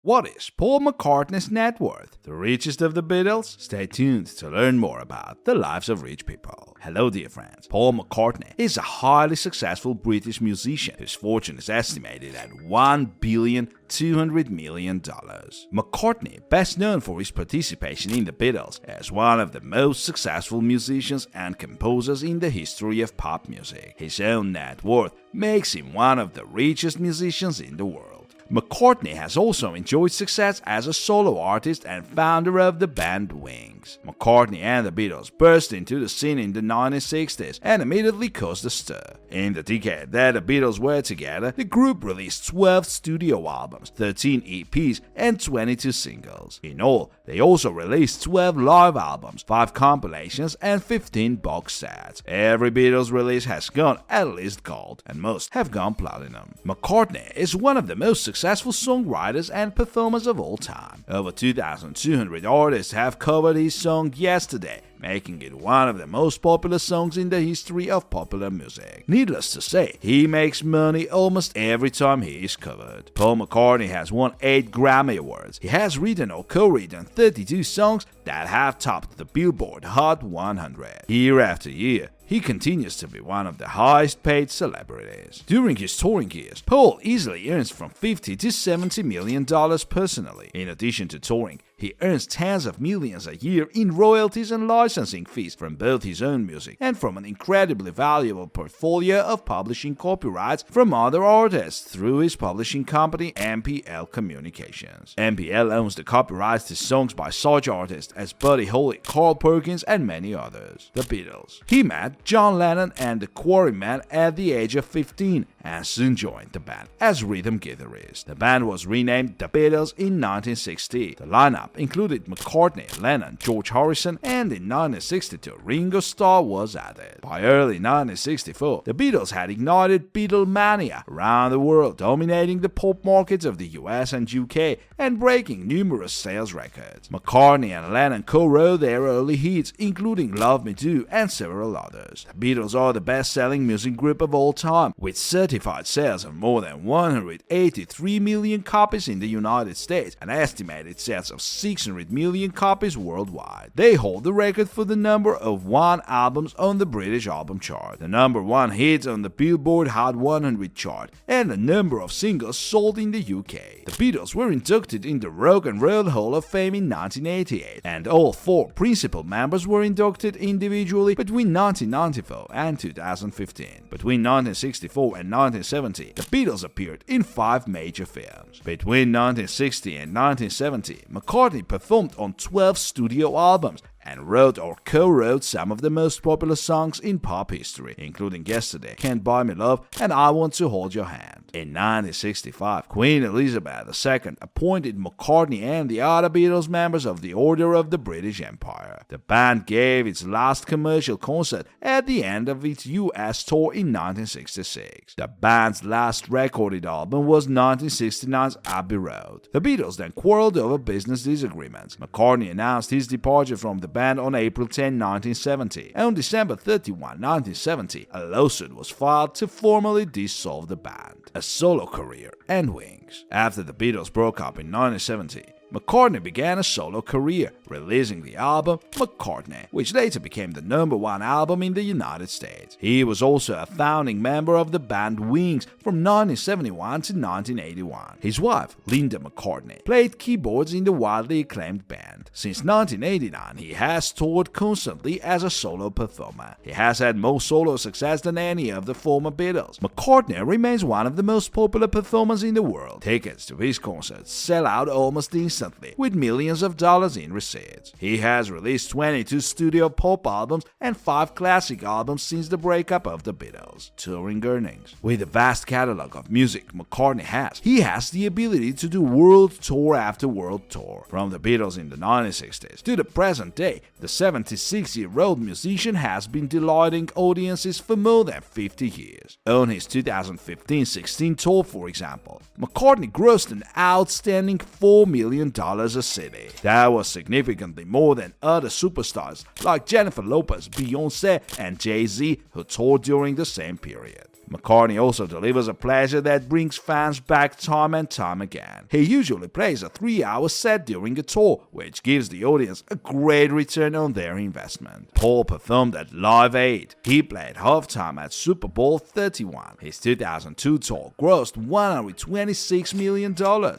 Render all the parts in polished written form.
What is Paul McCartney's net worth? The richest of the Beatles? Stay tuned to learn more about the lives of rich people. Hello dear friends, Paul McCartney is a highly successful British musician whose fortune is estimated at $1,200,000,000. McCartney, best known for his participation in the Beatles, is one of the most successful musicians and composers in the history of pop music. His own net worth makes him one of the richest musicians in the world. McCartney has also enjoyed success as a solo artist and founder of the band Wings. McCartney and the Beatles burst into the scene in the 1960s and immediately caused a stir. In the decade that the Beatles were together, the group released 12 studio albums, 13 EPs, and 22 singles. In all, they also released 12 live albums, 5 compilations, and 15 box sets. Every Beatles release has gone at least gold, and most have gone platinum. McCartney is one of the most successful songwriters and performers of all time. Over 2,200 artists have covered his song Yesterday, making it one of the most popular songs in the history of popular music. Needless to say, he makes money almost every time he is covered. Paul McCartney has won 8 Grammy Awards. He has written or co-written 32 songs that have topped the Billboard Hot 100. Year after year, he continues to be one of the highest paid celebrities. During his touring years, Paul easily earns from $50 to $70 million personally. In addition to touring, he earns tens of millions a year in royalties and licensing fees from both his own music and from an incredibly valuable portfolio of publishing copyrights from other artists through his publishing company MPL Communications. MPL owns the copyrights to songs by such artists as Buddy Holly, Carl Perkins, and many others. The Beatles. He met John Lennon and the Quarrymen at the age of 15 and soon joined the band as rhythm guitarist. The band was renamed The Beatles in 1960. The lineup included McCartney, Lennon, George Harrison, and in 1962 Ringo Starr was added. By early 1964, the Beatles had ignited Beatlemania around the world, dominating the pop markets of the US and UK and breaking numerous sales records. McCartney and Lennon co-wrote their early hits, including Love Me Do and several others. The Beatles are the best-selling music group of all time, with certified sales of more than 183 million copies in the United States and estimated sales of 600 million copies worldwide. They hold the record for the number of 1 albums on the British album chart, the number 1 hit on the Billboard Hot 100 chart, and the number of singles sold in the UK. The Beatles were inducted in the Rock and Roll Hall of Fame in 1988, and all 4 principal members were inducted individually between 1994 and 2015. Between 1964 and 1970, the Beatles appeared in 5 major films. Between 1960 and 1970, McCartney performed on 12 studio albums and wrote or co-wrote some of the most popular songs in pop history, including Yesterday, Can't Buy Me Love, and I Want to Hold Your Hand. In 1965, Queen Elizabeth II appointed McCartney and the other Beatles members of the Order of the British Empire. The band gave its last commercial concert at the end of its US tour in 1966. The band's last recorded album was 1969's Abbey Road. The Beatles then quarreled over business disagreements. McCartney announced his departure from the band on April 10, 1970. On December 31, 1970, a lawsuit was filed to formally dissolve the band. A solo career and Wings. After the Beatles broke up in 1970, McCartney began a solo career, releasing the album McCartney, which later became the number 1 album in the United States. He was also a founding member of the band Wings from 1971 to 1981. His wife, Linda McCartney, played keyboards in the widely acclaimed band. Since 1989, he has toured constantly as a solo performer. He has had more solo success than any of the former Beatles. McCartney remains one of the most popular performers in the world. Tickets to his concerts sell out almost instantly, with millions of dollars in receipts. He has released 22 studio pop albums and 5 classic albums since the breakup of the Beatles. Touring earnings. With a vast catalog of music McCartney has, he has the ability to do world tour after world tour. From the Beatles in the 1960s to the present day, the 76-year-old musician has been delighting audiences for more than 50 years. On his 2015-16 tour, for example, McCartney grossed an outstanding $4 million a city. That was significantly more than other superstars like Jennifer Lopez, Beyoncé, and Jay-Z who toured during the same period. McCartney also delivers a pleasure that brings fans back time and time again. He usually plays a 3-hour set during a tour, which gives the audience a great return on their investment. Paul performed at Live Aid. He played halftime at Super Bowl 31. His 2002 tour grossed $126 million.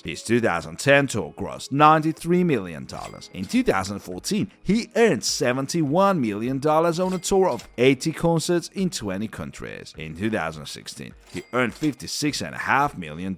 His 2010 tour grossed $93 million. In 2014, he earned $71 million on a tour of 80 concerts in 20 countries. In 2016, he earned $56.5 million.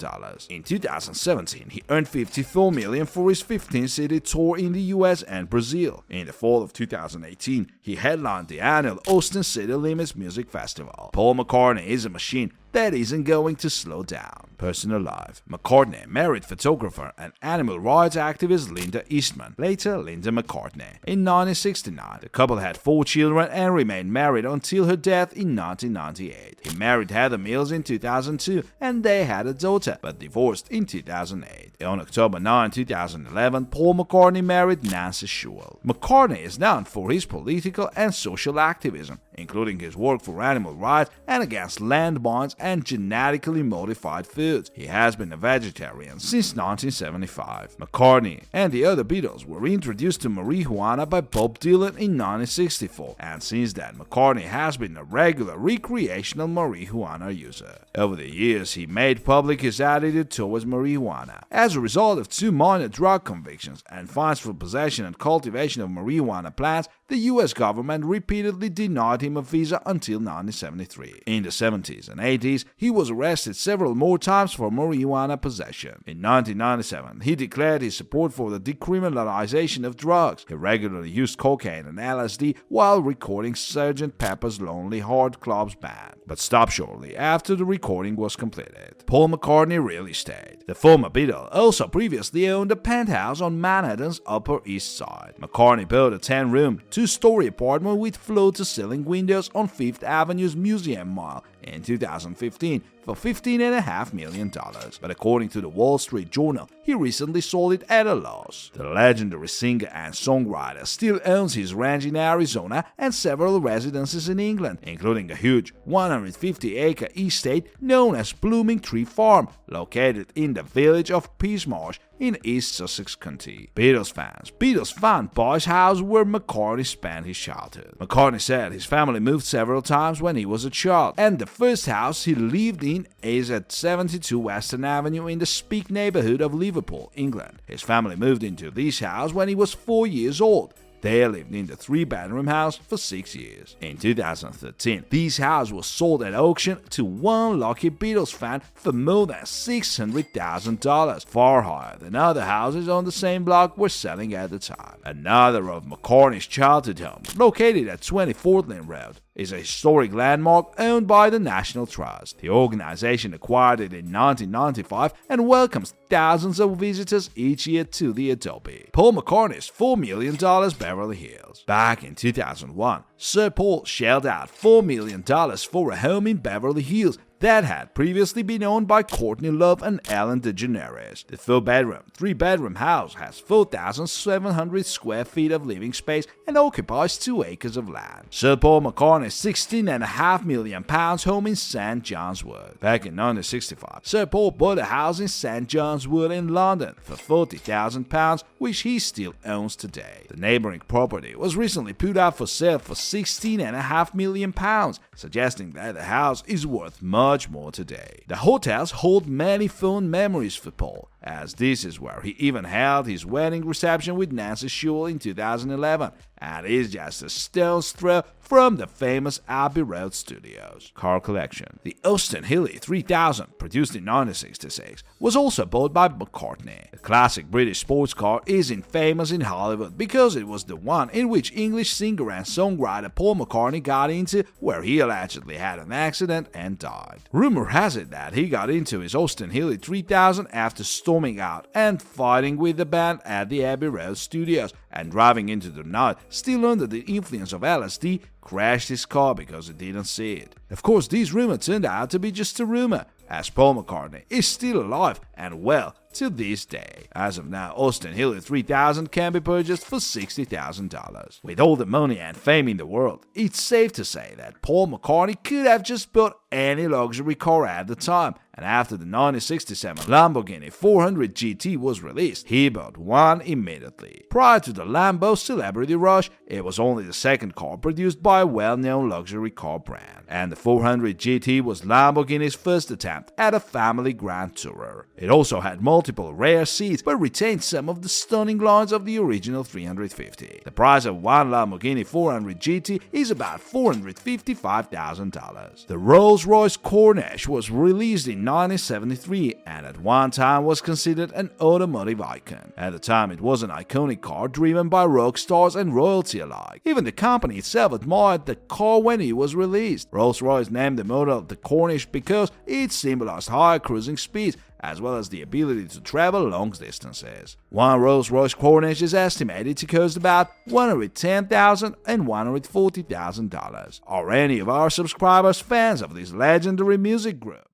In 2017, he earned $54 million for his 15-city tour in the US and Brazil. In the fall of 2018, he headlined the annual Austin City Limits Music Festival. Paul McCartney is a machine that isn't going to slow down. Personal life. McCartney married photographer and animal rights activist Linda Eastman, later Linda McCartney. In 1969, the couple had 4 children and remained married until her death in 1998. He married Heather Mills in 2002 and they had a daughter, but divorced in 2008. On October 9, 2011, Paul McCartney married Nancy Shewell. McCartney is known for his political and social activism, including his work for animal rights and against landmines and genetically modified foods. He has been a vegetarian since 1975. McCartney and the other Beatles were introduced to marijuana by Bob Dylan in 1964, and since then McCartney has been a regular recreational marijuana user. Over the years, he made public his attitude towards marijuana. As a result of 2 minor drug convictions and fines for possession and cultivation of marijuana plants, the US government repeatedly denied him a visa until 1973. In the 70s and 80s, he was arrested several more times for marijuana possession. In 1997, he declared his support for the decriminalization of drugs. He regularly used cocaine and LSD while recording Sgt. Pepper's Lonely Hearts Club Band, but stopped shortly after the recording was completed. Paul McCartney really stayed. The former Beatle also previously owned a penthouse on Manhattan's Upper East Side. McCartney built a 10-room, 2-story apartment with floor-to-ceiling windows on Fifth Avenue's Museum Mile in 2015 for $15.5 million, but according to the Wall Street Journal, he recently sold it at a loss. The legendary singer and songwriter still owns his ranch in Arizona and several residences in England, including a huge 150-acre estate known as Blooming Tree Farm, located in the village of Peasmarsh in East Sussex County. Beatles found Boy's house where McCartney spent his childhood. McCartney said his family moved several times when he was a child, and the first house he lived in is at 72 Western Avenue in the Speke neighborhood of Liverpool, England. His family moved into this house when he was 4 years old. They lived in the 3-bedroom house for 6 years. In 2013, this house was sold at auction to one lucky Beatles fan for more than $600,000, far higher than other houses on the same block were selling at the time. Another of McCartney's childhood homes, located at 20 Fortland Road, is a historic landmark owned by the National Trust. The organization acquired it in 1995 and welcomes thousands of visitors each year to the Adobe. Paul McCartney's $4 million Beverly Hills. Back in 2001, Sir Paul shelled out $4 million for a home in Beverly Hills that had previously been owned by Courtney Love and Ellen DeGeneres. The 4-bedroom, 3-bedroom house has 4,700 square feet of living space and occupies 2 acres of land. Sir Paul McCartney's £16.5 million home in St. John's Wood. Back in 1965, Sir Paul bought a house in St. John's Wood in London for £40,000, which he still owns today. The neighboring property was recently put up for sale for £16.5 million, suggesting that the house is worth much more today. The hotels hold many fond memories for Paul, as this is where he even held his wedding reception with Nancy Shewell in 2011, and is just a stone's throw from the famous Abbey Road studios. Car collection. The Austin Healey 3000, produced in 1966, was also bought by McCartney. The classic British sports car is famous in Hollywood because it was the one in which English singer and songwriter Paul McCartney got into, where he allegedly had an accident and died. Rumor has it that he got into his Austin Healey 3000 after storming out and fighting with the band at the Abbey Road studios, and driving into the night, still under the influence of LSD, crashed his car because he didn't see it. Of course, this rumor turned out to be just a rumor, as Paul McCartney is still alive and well to this day. As of now, Austin Healey 3000 can be purchased for $60,000. With all the money and fame in the world, it's safe to say that Paul McCartney could have just bought any luxury car at the time, and after the 1967 Lamborghini 400 GT was released, he bought one immediately. Prior to the Lambo celebrity rush, it was only the second car produced by a well-known luxury car brand, and the 400 GT was Lamborghini's first attempt at a family grand tourer. It also had multiple rare seats but retained some of the stunning lines of the original 350. The price of one Lamborghini 400 GT is about $455,000. The Rolls-Royce Corniche was released in 1973 and at one time was considered an automotive icon. At the time, it was an iconic car driven by rock stars and royalty alike. Even the company itself admired the car when it was released. Rolls-Royce named the model the Corniche because it symbolized higher cruising speeds as well as the ability to travel long distances. One Rolls-Royce Corniche is estimated to cost about $110,000 and $140,000. Are any of our subscribers fans of this legendary music group?